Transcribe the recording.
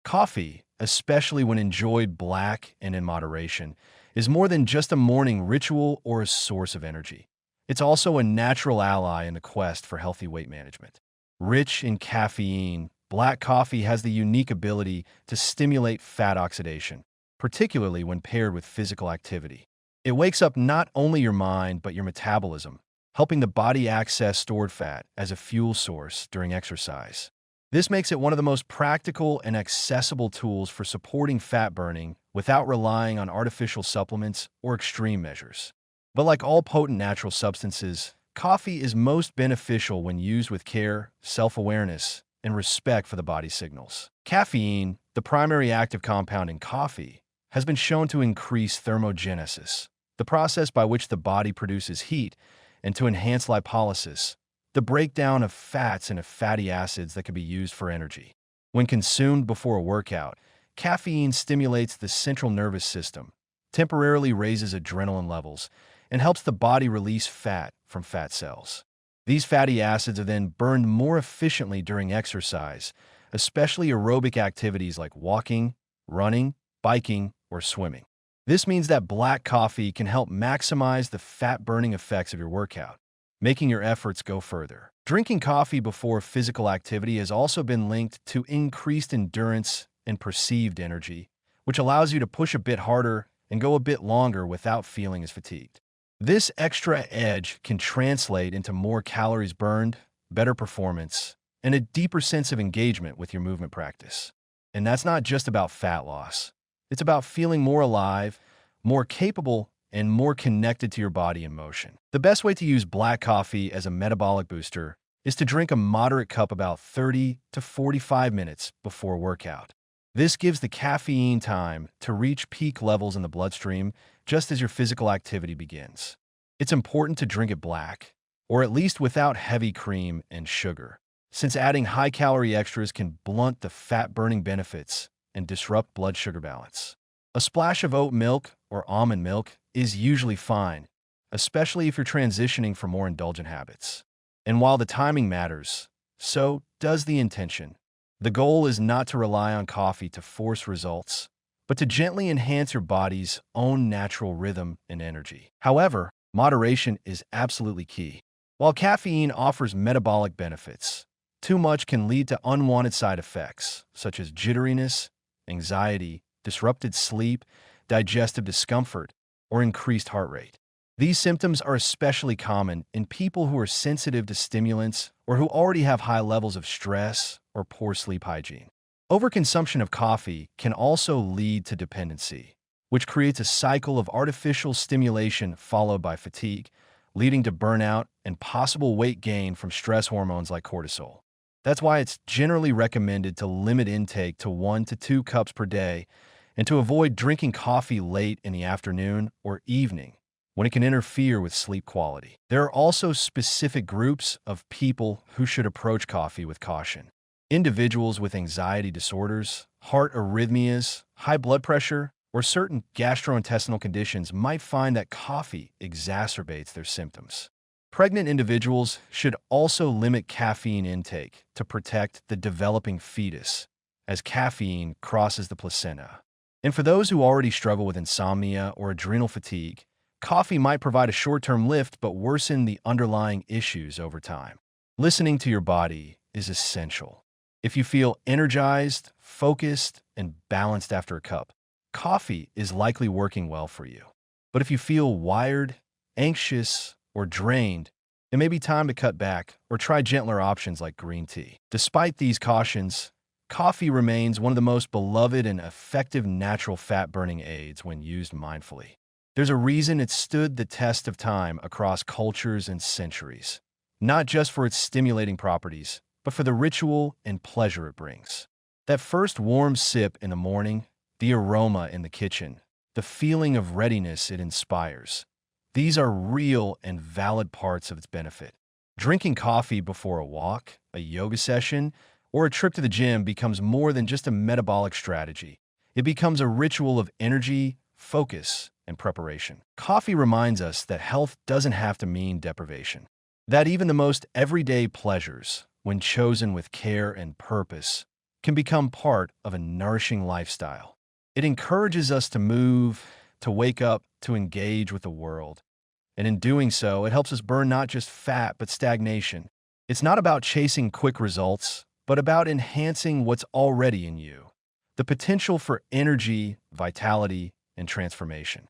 Coffee, especially when enjoyed black and in moderation, is more than just a morning ritual or a source of energy. It's also a natural ally in the quest for healthy weight management. Rich in caffeine, black coffee has the unique ability to stimulate fat oxidation, particularly when paired with physical activity. It wakes up not only your mind but your metabolism, helping the body access stored fat as a fuel source during exercise. This makes it one of the most practical and accessible tools for supporting fat burning without relying on artificial supplements or extreme measures. But like all potent natural substances, coffee is most beneficial when used with care, self-awareness, and respect for the body's signals. Caffeine, the primary active compound in coffee, has been shown to increase thermogenesis, the process by which the body produces heat, and to enhance lipolysis, the breakdown of fats into fatty acids that can be used for energy. When consumed before a workout, caffeine stimulates the central nervous system, temporarily raises adrenaline levels, and helps the body release fat from fat cells. These fatty acids are then burned more efficiently during exercise, especially aerobic activities like walking, running, biking, or swimming. This means that black coffee can help maximize the fat-burning effects of your workout, making your efforts go further. Drinking coffee before physical activity has also been linked to increased endurance and perceived energy, which allows you to push a bit harder and go a bit longer without feeling as fatigued. This extra edge can translate into more calories burned, better performance, and a deeper sense of engagement with your movement practice. And that's not just about fat loss. It's about feeling more alive, more capable, and more connected to your body in motion. The best way to use black coffee as a metabolic booster is to drink a moderate cup about 30 to 45 minutes before a workout. This gives the caffeine time to reach peak levels in the bloodstream just as your physical activity begins. It's important to drink it black, or at least without heavy cream and sugar, since adding high-calorie extras can blunt the fat-burning benefits and disrupt blood sugar balance. A splash of oat milk or almond milk is usually fine, especially if you're transitioning from more indulgent habits. And while the timing matters, so does the intention. The goal is not to rely on coffee to force results, but to gently enhance your body's own natural rhythm and energy. However, moderation is absolutely key. While caffeine offers metabolic benefits, too much can lead to unwanted side effects, such as jitteriness, anxiety, disrupted sleep, digestive discomfort, or increased heart rate. These symptoms are especially common in people who are sensitive to stimulants or who already have high levels of stress or poor sleep hygiene. Overconsumption of coffee can also lead to dependency, which creates a cycle of artificial stimulation followed by fatigue, leading to burnout and possible weight gain from stress hormones like cortisol. That's why it's generally recommended to limit intake to 1 to 2 cups per day and to avoid drinking coffee late in the afternoon or evening when it can interfere with sleep quality. There are also specific groups of people who should approach coffee with caution. Individuals with anxiety disorders, heart arrhythmias, high blood pressure, or certain gastrointestinal conditions might find that coffee exacerbates their symptoms. Pregnant individuals should also limit caffeine intake to protect the developing fetus, as caffeine crosses the placenta. And for those who already struggle with insomnia or adrenal fatigue, coffee might provide a short-term lift but worsen the underlying issues over time. Listening to your body is essential. If you feel energized, focused, and balanced after a cup, coffee is likely working well for you. But if you feel wired, anxious, or drained, it may be time to cut back or try gentler options like green tea. Despite these cautions, coffee remains one of the most beloved and effective natural fat-burning aids when used mindfully. There's a reason it's stood the test of time across cultures and centuries, not just for its stimulating properties, but for the ritual and pleasure it brings. That first warm sip in the morning, the aroma in the kitchen, the feeling of readiness it inspires. These are real and valid parts of its benefit. Drinking coffee before a walk, a yoga session, or a trip to the gym becomes more than just a metabolic strategy. It becomes a ritual of energy, focus, and preparation. Coffee reminds us that health doesn't have to mean deprivation. That even the most everyday pleasures, when chosen with care and purpose, can become part of a nourishing lifestyle. It encourages us to move, to wake up, to engage with the world. And in doing so, it helps us burn not just fat, but stagnation. It's not about chasing quick results, but about enhancing what's already in you. The potential for energy, vitality, and transformation.